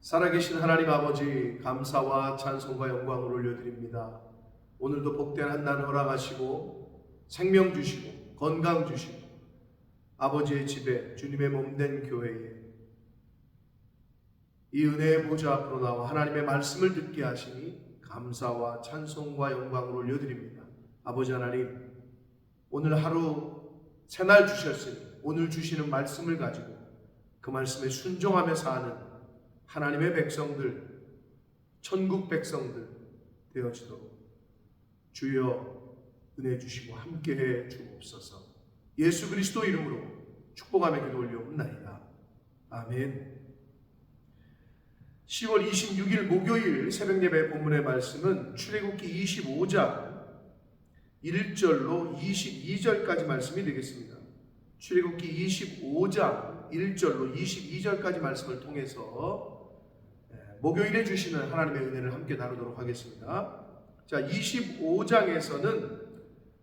살아계신 하나님 아버지, 감사와 찬송과 영광을 올려드립니다. 오늘도 복된 한날 허락하시고 생명 주시고 건강 주시고 아버지의 집에 주님의 몸된 교회에 이 은혜의 보좌 앞으로 나와 하나님의 말씀을 듣게 하시니 감사와 찬송과 영광을 올려드립니다. 아버지 하나님, 오늘 하루 새날 주셨으니 오늘 주시는 말씀을 가지고 그 말씀에 순종하며 사는 하나님의 백성들, 천국 백성들 되어지도록 주여 은혜 주시고 함께해 주옵소서. 예수 그리스도 이름으로 축복하며 기도 올려옵나이다. 아멘. 10월 26일 목요일 새벽예배 본문의 말씀은 출애굽기 25장 1절로 22절까지 말씀이 되겠습니다. 출애굽기 25장 1절로 22절까지 말씀을 통해서 목요일에 주시는 하나님의 은혜를 함께 나누도록 하겠습니다. 자, 25장에서는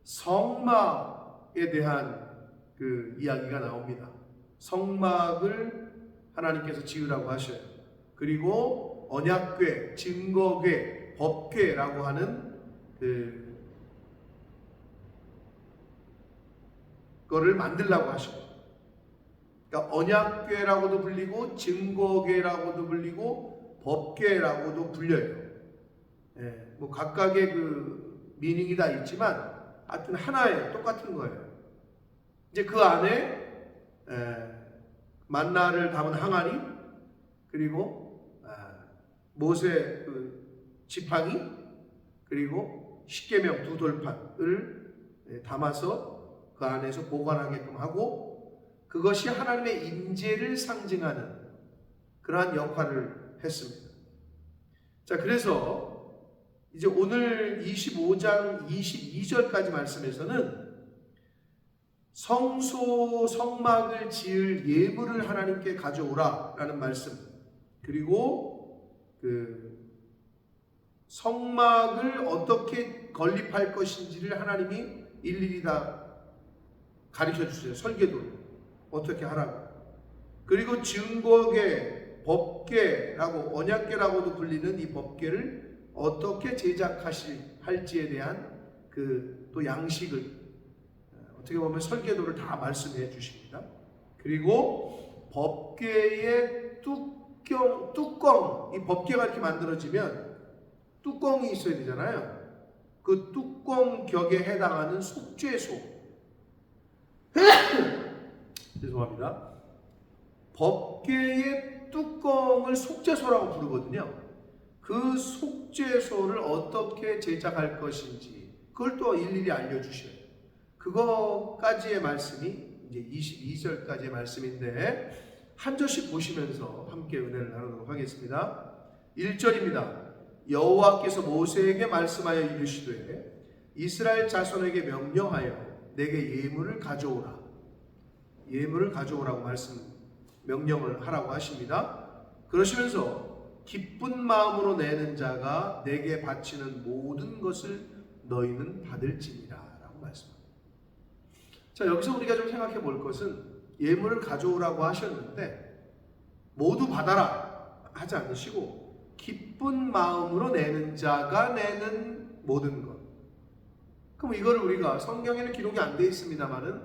성막에 대한 그 이야기가 나옵니다. 성막을 하나님께서 지으라고 하셔요. 그리고 언약궤, 증거궤, 법궤라고 하는 그거를 만들라고 하셔요. 그러니까 언약궤라고도 불리고 증거궤라고도 불리고 법궤라고도 불려요. 뭐 각각의 그 미닝이 다 있지만 하여튼 하나예요. 똑같은 거예요. 이제 그 안에 만나를 담은 항아리, 그리고 모세 그 지팡이, 그리고 십계명 두 돌판을 담아서 그 안에서 보관하게끔 하고, 그것이 하나님의 임재를 상징하는 그러한 역할을 했습니다. 자, 그래서 이제 오늘 25장 22절까지 말씀에서는 성막을 지을 예물을 하나님께 가져오라 라는 말씀, 그리고 그 성막을 어떻게 건립할 것인지를 하나님이 일일이 다 가르쳐 주세요. 설계도를 어떻게 하라고. 그리고 증거궤, 법궤라고, 언약궤라고도 불리는 이 법궤를 어떻게 제작할지에 대한 그 또 양식을, 어떻게 보면 설계도를 다 말씀해 주십니다. 그리고 법궤의 뚜껑, 이 법궤가 이렇게 만들어지면 뚜껑이 있어야 되잖아요. 그 뚜껑 격에 해당하는 속죄소, 죄송합니다. 법궤의 뚜껑을 속죄소라고 부르거든요. 그 속죄소를 어떻게 제작할 것인지 그걸 또 일일이 알려주셔요. 그거까지의 말씀이 이제 22절까지의 말씀인데 한 절씩 보시면서 함께 은혜를 나누도록 하겠습니다. 1절입니다. 여호와께서 모세에게 말씀하여 이르시되 이스라엘 자손에게 명령하여 내게 예물을 가져오라. 예물을 가져오라고 명령을 하라고 하십니다. 그러시면서 기쁜 마음으로 내는 자가 내게 바치는 모든 것을 너희는 받을지니라 라고 말씀합니다. 자, 여기서 우리가 좀 생각해 볼 것은 예물을 가져오라고 하셨는데 모두 받아라 하지 않으시고 기쁜 마음으로 내는 자가 내는 모든 것. 그럼 이거를 우리가 성경에는 기록이 안 되어 있습니다만은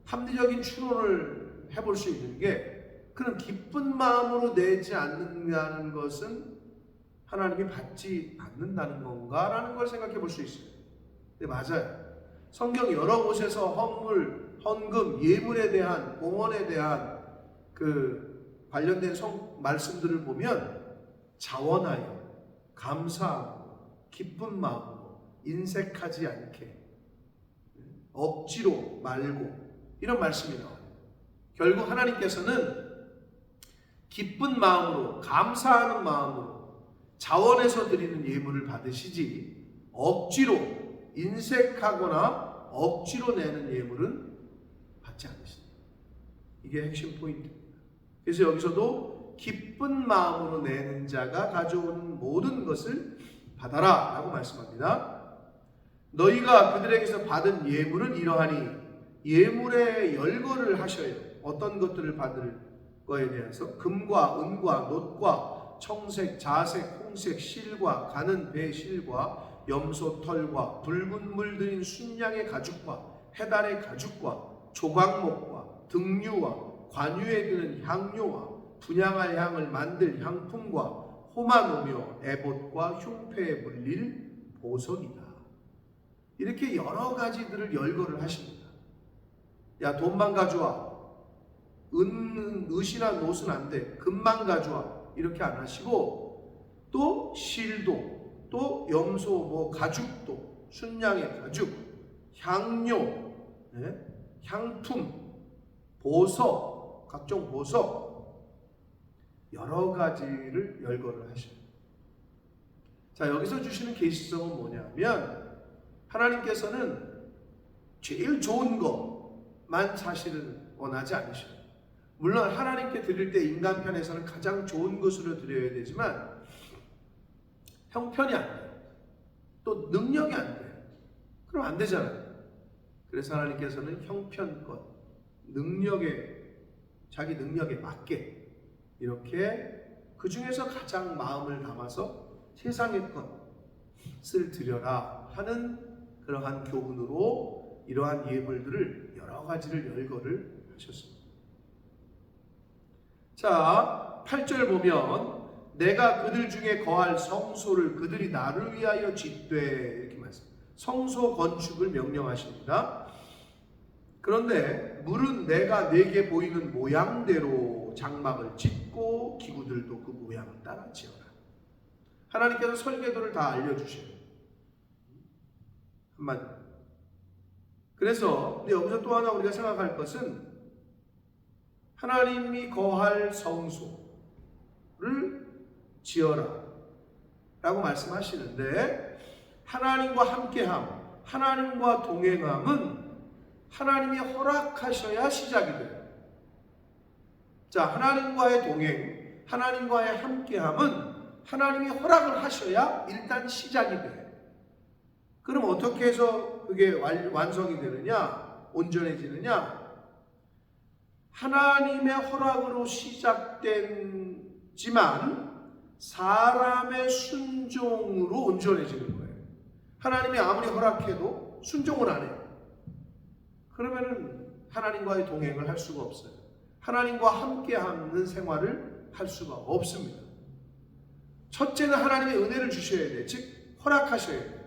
합리적인 추론을 해볼 수 있는 게, 그런 기쁜 마음으로 내지 않는다는 것은 하나님이 받지 않는다는 건가라는 걸 생각해 볼 수 있어요. 네, 맞아요. 성경 여러 곳에서 헌물, 헌금, 예물에 대한, 봉헌에 대한 그 관련된 말씀들을 보면 자원하여, 감사하고, 기쁜 마음으로, 인색하지 않게, 억지로 말고, 이런 말씀이 나와요. 결국 하나님께서는 기쁜 마음으로, 감사하는 마음으로 자원해서 드리는 예물을 받으시지 억지로, 인색하거나 억지로 내는 예물은 받지 않으십니다. 이게 핵심 포인트입니다. 그래서 여기서도 기쁜 마음으로 내는 자가 가져오는 모든 것을 받아라 라고 말씀합니다. 너희가 그들에게서 받은 예물은 이러하니, 예물의 열거를 하셔요. 어떤 것들을 받을 거에 대해서 금과 은과 놋과 청색, 자색, 홍색 실과 가는 배 실과 염소 털과 붉은 물 들인 순양의 가죽과 해달의 가죽과 조각목과 등류와 관유에 드는 향료와 분향할 향을 만들 향품과 호마노며 에봇과 흉패에 물릴 보석이다. 이렇게 여러 가지들을 열거를 하십니다. 야, 돈만 가져와. 의시나 노스는 안 돼. 금만 가져와. 이렇게 안 하시고, 또 실도, 또 염소 가죽도, 순양의 가죽, 향료, 향품, 보석, 각종 보석, 여러 가지를 열거를 하셔요. 자, 여기서 주시는 계시성은 뭐냐면, 하나님께서는 제일 좋은 것만 사실은 원하지 않으셔요. 물론 하나님께 드릴 때 인간 편에서는 가장 좋은 것으로 드려야 되지만 형편이 안 돼요. 또 능력이 안 돼요. 그럼 안 되잖아요. 그래서 하나님께서는 형편껏 자기 능력에 맞게 이렇게 그 중에서 가장 마음을 담아서 세상의 것을 드려라 하는 그러한 교훈으로 이러한 예물들을 여러 가지를 열거를 하셨습니다. 자, 8절 보면 내가 그들 중에 거할 성소를 그들이 나를 위하여 짓되 이렇게 말씀. 성소 건축을 명령하십니다. 그런데 물은 내가 내게 보이는 모양대로 장막을 짓고 기구들도 그 모양을 따라 지어라. 하나님께서 설계도를 다 알려주셔요. 한마디. 그래서 근데 여기서 또 하나 우리가 생각할 것은 하나님이 거할 성소를 지어라 라고 말씀하시는데, 하나님과 함께함, 하나님과 동행함은 하나님이 허락하셔야 시작이 돼요. 자, 하나님과의 동행, 하나님과의 함께함은 하나님이 허락을 하셔야 일단 시작이 돼요. 그럼 어떻게 해서 그게 완성이 되느냐, 온전해지느냐? 하나님의 허락으로 시작된지만 사람의 순종으로 온전해지는 거예요. 하나님이 아무리 허락해도 순종을 안 해요. 그러면은 하나님과의 동행을 할 수가 없어요. 하나님과 함께하는 생활을 할 수가 없습니다. 첫째는 하나님의 은혜를 주셔야 돼요. 즉 허락하셔야 돼요.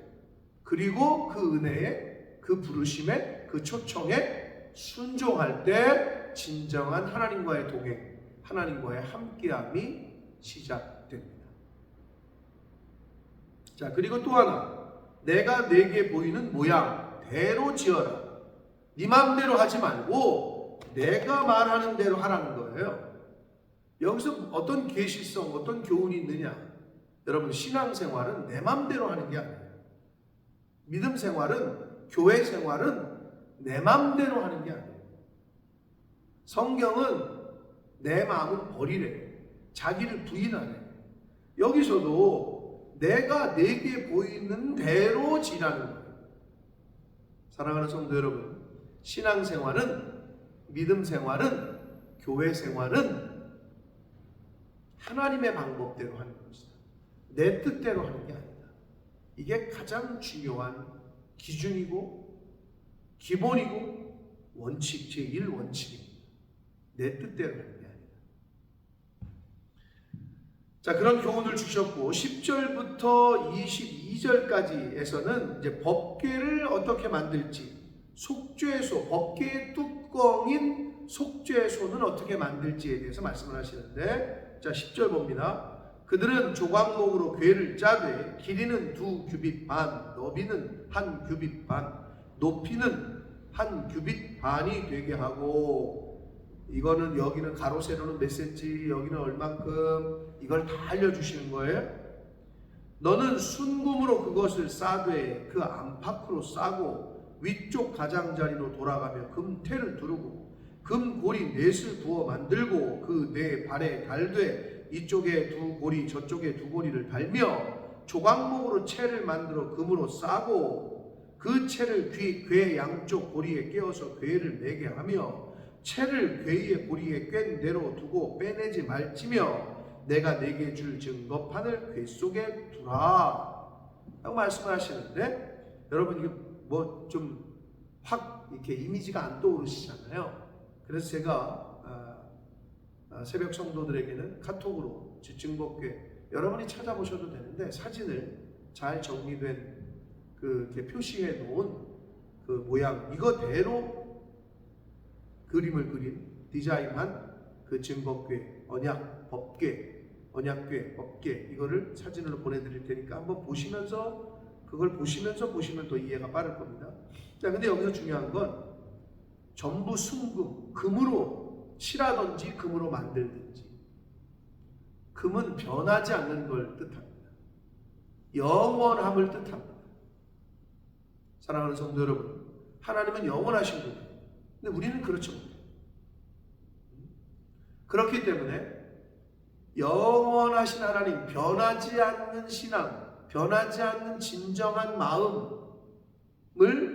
그리고 그 은혜에, 그 부르심에, 그 초청에 순종할 때 진정한 하나님과의 동행, 하나님과의 함께함이 시작됩니다. 자, 그리고 또 하나, 내가 내게 보이는 모양대로 지어라. 네 마음대로 하지 말고 내가 말하는 대로 하라는 거예요. 여기서 어떤 계시성, 어떤 교훈이 있느냐? 여러분, 신앙생활은 내 마음대로 하는 게 아니에요. 믿음 생활은, 교회 생활은 내 마음대로 하는 게 아니에요. 성경은 내 마음은 버리래. 자기를 부인하래. 여기서도 내가 내게 보이는 대로 지라는 거예요. 사랑하는 성도 여러분, 신앙생활은, 믿음 생활은, 교회 생활은 하나님의 방법대로 하는 것이다. 내 뜻대로 하는 게 아니다. 이게 가장 중요한 기준이고 기본이고 원칙, 제1원칙입니다. 내 뜻대로 하는 게 아니다. 자, 그런 교훈을 주셨고 10절부터 22절까지에서는 이제 법궤를 어떻게 만들지, 속죄소, 법궤의 뚜껑인 속죄소는 어떻게 만들지에 대해서 말씀을 하시는데, 자, 10절 봅니다. 그들은 조각목으로 궤를 짜되 길이는 2규빗 반, 너비는 1규빗 반, 높이는 1규빗 반이 되게 하고, 이거는 여기는 가로 세로는 몇 센치, 여기는 얼만큼, 이걸 다 알려주시는 거예요. 너는 순금으로 그것을 싸되 그 안팎으로 싸고 위쪽 가장자리로 돌아가며 금태를 두르고 금고리 넷을 부어 만들고 그 네 발에 달되 이쪽에 2고리 저쪽에 2고리를 달며 조각목으로 채를 만들어 금으로 싸고 그 채를 궤 양쪽 고리에 끼워서 궤를 매게 하며 채를 궤의 고리에 꿰n 대로 두고 빼내지 말지며 내가 내게 줄 증거판을 궤 속에 두라 라고 말씀을 하시는데, 여러분 이게 뭐 좀 확 이렇게 이미지가 안 떠오르시잖아요. 그래서 제가 새벽 성도들에게는 카톡으로 증거궤 여러분이 찾아보셔도 되는데, 사진을 잘 정리된 이렇게 표시해 놓은 그 모양 이거대로 그림을 그린 디자인한 그 증거궤, 언약, 법궤, 언약궤, 법궤 이거를 사진으로 보내드릴 테니까 한번 보시면서 그걸 보시면 더 이해가 빠를 겁니다. 자, 근데 여기서 중요한 건 전부 순금, 금으로 칠하든지 금으로 만들든지, 금은 변하지 않는 걸 뜻합니다. 영원함을 뜻합니다. 사랑하는 성도 여러분, 하나님은 영원하신 분이에요. 근데 우리는 그렇지 못해요. 그렇기 때문에 영원하신 하나님, 변하지 않는 신앙, 변하지 않는 진정한 마음을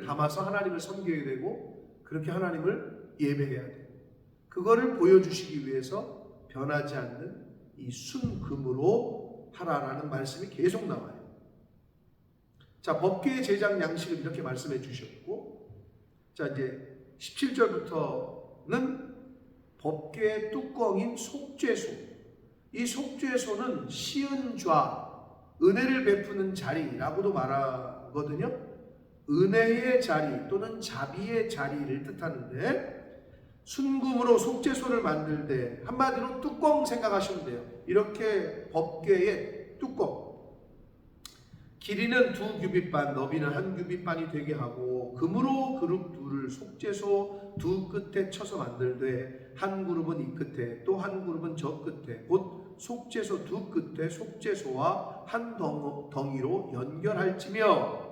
담아서 하나님을 섬겨야 되고, 그렇게 하나님을 예배해야 돼요. 그거를 보여주시기 위해서 변하지 않는 이 순금으로 하라라는 말씀이 계속 나와요. 자, 법궤의 제작 양식을 이렇게 말씀해 주셨고, 자, 이제 17절부터는 법궤의 뚜껑인 속죄소. 이 속죄소는 시은좌, 은혜를 베푸는 자리라고도 말하거든요. 은혜의 자리 또는 자비의 자리를 뜻하는데, 순금으로 속죄소를 만들 때 한마디로 뚜껑 생각하시면 돼요. 이렇게 법궤의 뚜껑, 길이는 2규빗반, 너비는 1규빗반이 되게 하고, 금으로 그룹 둘을 속죄소 두 끝에 쳐서 만들되, 한 그룹은 이 끝에 또 한 그룹은 저 끝에, 곧 속죄소 두 끝에 속죄소와 한 덩이로 연결할지며,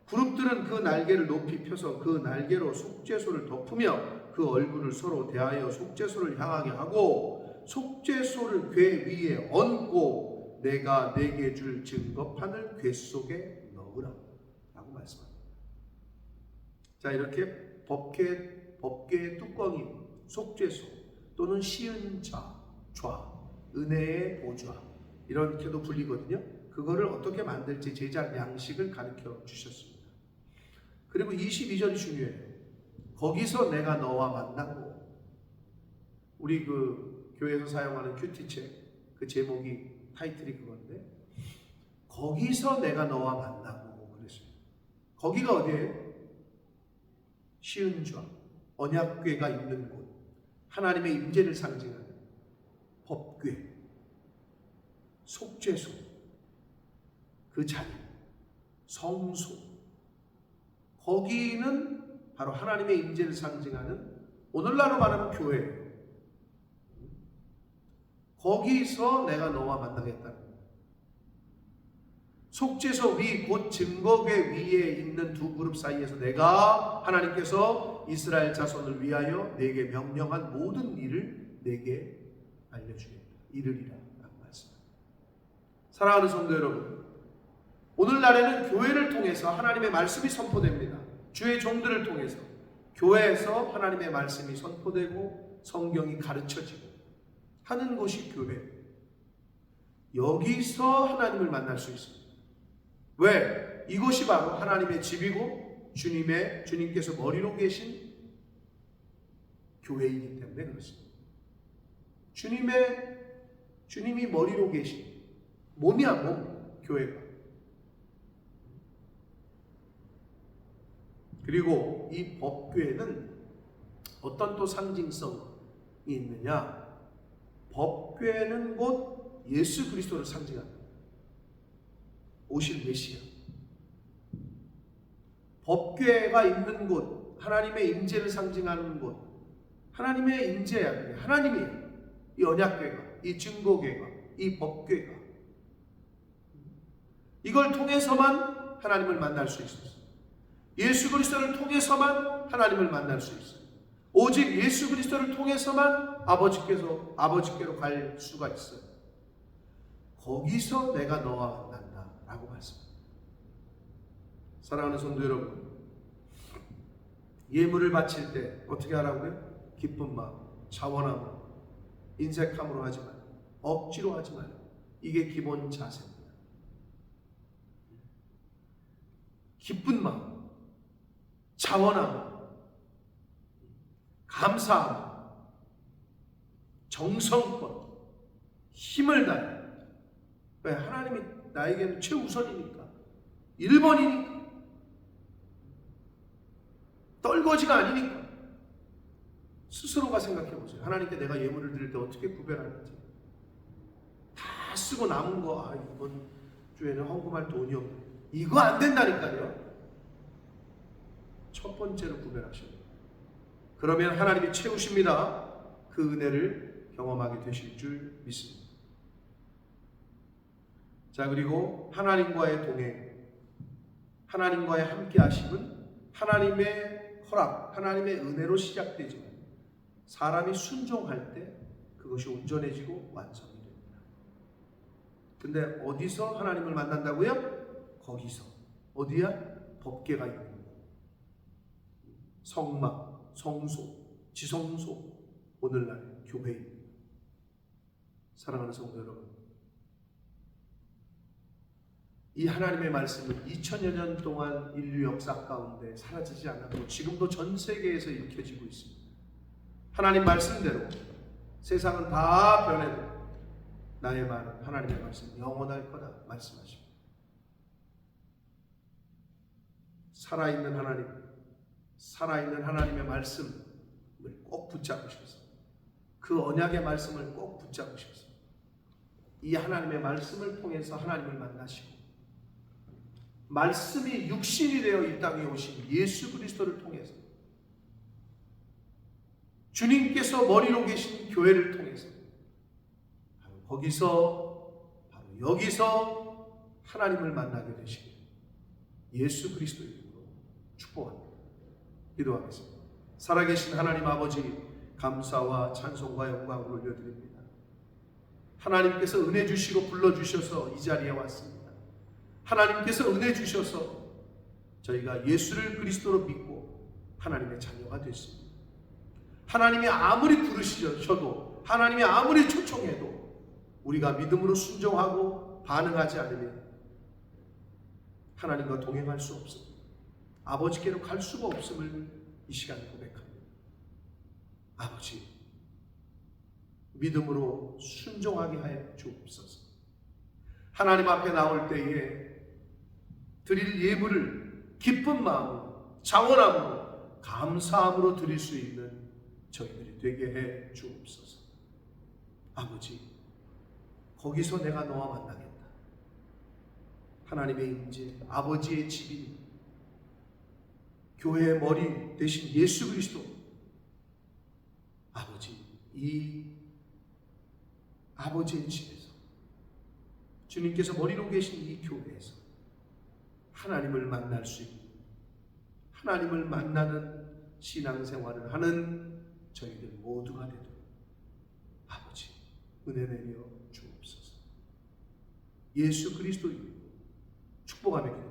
그룹들은 그 날개를 높이 펴서 그 날개로 속죄소를 덮으며 그 얼굴을 서로 대하여 속죄소를 향하게 하고, 속죄소를 궤 위에 얹고 내가 내게 줄 증거판을 궤 속에 넣으라 라고 말씀합니다. 자, 이렇게 법궤의 뚜껑인 속죄소 또는 시은좌, 은혜의 보좌 이렇게도 불리거든요. 그거를 어떻게 만들지 제작 양식을 가르쳐 주셨습니다. 그리고 22절이 중요해요. 거기서 내가 너와 만나고, 우리 그 교회에서 사용하는 큐티책 그 제목이 타이틀이 그건데, 거기서 내가 너와 만나고 그랬어요. 거기가 어디예요? 시은좌, 언약궤가 있는 곳, 하나님의 임재를 상징하는 법궤, 속죄소, 그 자리, 성소, 거기는 바로 하나님의 임재를 상징하는, 오늘날로 말하면 교회예요. 거기서 내가 너와 만나겠다는 거예요. 속죄소 위, 곧 증거궤 위에 있는 두 그룹 사이에서 내가, 하나님께서 이스라엘 자손을 위하여 내게 명령한 모든 일을 내게 알려주겠다, 이르리라 라는 말씀입니다. 사랑하는 성도 여러분, 오늘날에는 교회를 통해서 하나님의 말씀이 선포됩니다. 주의 종들을 통해서 교회에서 하나님의 말씀이 선포되고 성경이 가르쳐지고 하는 곳이 교회. 여기서 하나님을 만날 수 있습니다. 왜? 이곳이 바로 하나님의 집이고 주님께서 머리로 계신 교회이기 때문에 그렇습니다. 주님이 머리로 계신 몸이야, 몸, 교회가. 그리고 이 법궤는 어떤 또 상징성이 있느냐? 법궤는 곧 예수 그리스도를 상징합니다. 오실 메시아. 법궤가 있는 곳, 하나님의 임재를 상징하는 곳, 하나님의 임재야. 하나님이에요. 이 언약궤가, 이 증거궤가, 이 법궤가. 이걸 통해서만 하나님을 만날 수 있어요. 예수 그리스도를 통해서만 하나님을 만날 수 있어요. 오직 예수 그리스도를 통해서만 아버지께로 갈 수가 있어요. 거기서 내가 너와 만난다 라고 말씀합니다. 사랑하는 성도 여러분, 예물을 바칠 때 어떻게 하라고요? 기쁜 마음, 차원함으로, 인색함으로 하지 말고 억지로 하지 말고. 이게 기본 자세입니다. 기쁜 마음, 자원함, 감사함, 정성껏 힘을 다해. 왜? 하나님이 나에게는 최우선이니까, 1번이니까, 떨거지가 아니니까. 스스로가 생각해 보세요. 하나님께 내가 예물을 드릴 때 어떻게 구별하는지. 다 쓰고 남은 거, 이번 주에는 헌금할 돈이 없네. 이거 안 된다니까요. 첫 번째로 구별하셔야 돼요. 그러면 하나님이 채우십니다. 그 은혜를 경험하게 되실 줄 믿습니다. 자, 그리고 하나님과의 동행, 하나님과의 함께 하심은 하나님의 허락, 하나님의 은혜로 시작되지만 사람이 순종할 때 그것이 온전해지고 완성이 됩니다. 근데 어디서 하나님을 만난다고요? 거기서. 어디야? 법궤가 있는 곳. 성막, 성소, 지성소, 오늘날 교회입니다. 사랑하는 성도 여러분, 이 하나님의 말씀은 2000여 년 동안 인류 역사 가운데 사라지지 않았고 지금도 전 세계에서 읽혀지고 있습니다. 하나님 말씀대로 세상은 다 변해도 나의 말은 하나님의 말씀 영원할 거다 말씀하십니다. 살아있는 하나님, 살아있는 하나님의 말씀을 꼭 붙잡으셔서 그 언약의 말씀을 꼭 붙잡으셔서 이 하나님의 말씀을 통해서 하나님을 만나시고 말씀이 육신이 되어 이 땅에 오신 예수 그리스도를 통해서 주님께서 머리로 계신 교회를 통해서 바로 거기서 바로 여기서 하나님을 만나게 되시길 예수 그리스도의 이름으로 축복합니다. 기도하겠습니다. 살아계신 하나님 아버지, 감사와 찬송과 영광을 올려드립니다. 하나님께서 은혜 주시고 불러주셔서 이 자리에 왔습니다. 하나님께서 은혜 주셔서 저희가 예수를 그리스도로 믿고 하나님의 자녀가 됐습니다. 하나님이 아무리 부르시셔도, 하나님이 아무리 초청해도 우리가 믿음으로 순종하고 반응하지 않으면 하나님과 동행할 수 없습니다. 아버지께로 갈 수가 없음을 이 시간에 고백합니다. 아버지, 믿음으로 순종하게 하여 주옵소서. 하나님 앞에 나올 때에 드릴 예물을 기쁜 마음으로, 자원함으로, 감사함으로 드릴 수 있는 저희들이 되게 해 주옵소서. 아버지, 거기서 내가 너와 만나겠다. 하나님의 임재, 아버지의 집인 교회의 머리 대신 예수 그리스도, 아버지, 이 아버지의 집에서 주님께서 머리로 계신 이 교회에서 하나님을 만날 수 있는, 하나님을 만나는 신앙생활을 하는 저희들 모두가 되도록 아버지 은혜 내려 주옵소서. 예수 그리스도 이름으로 축복하며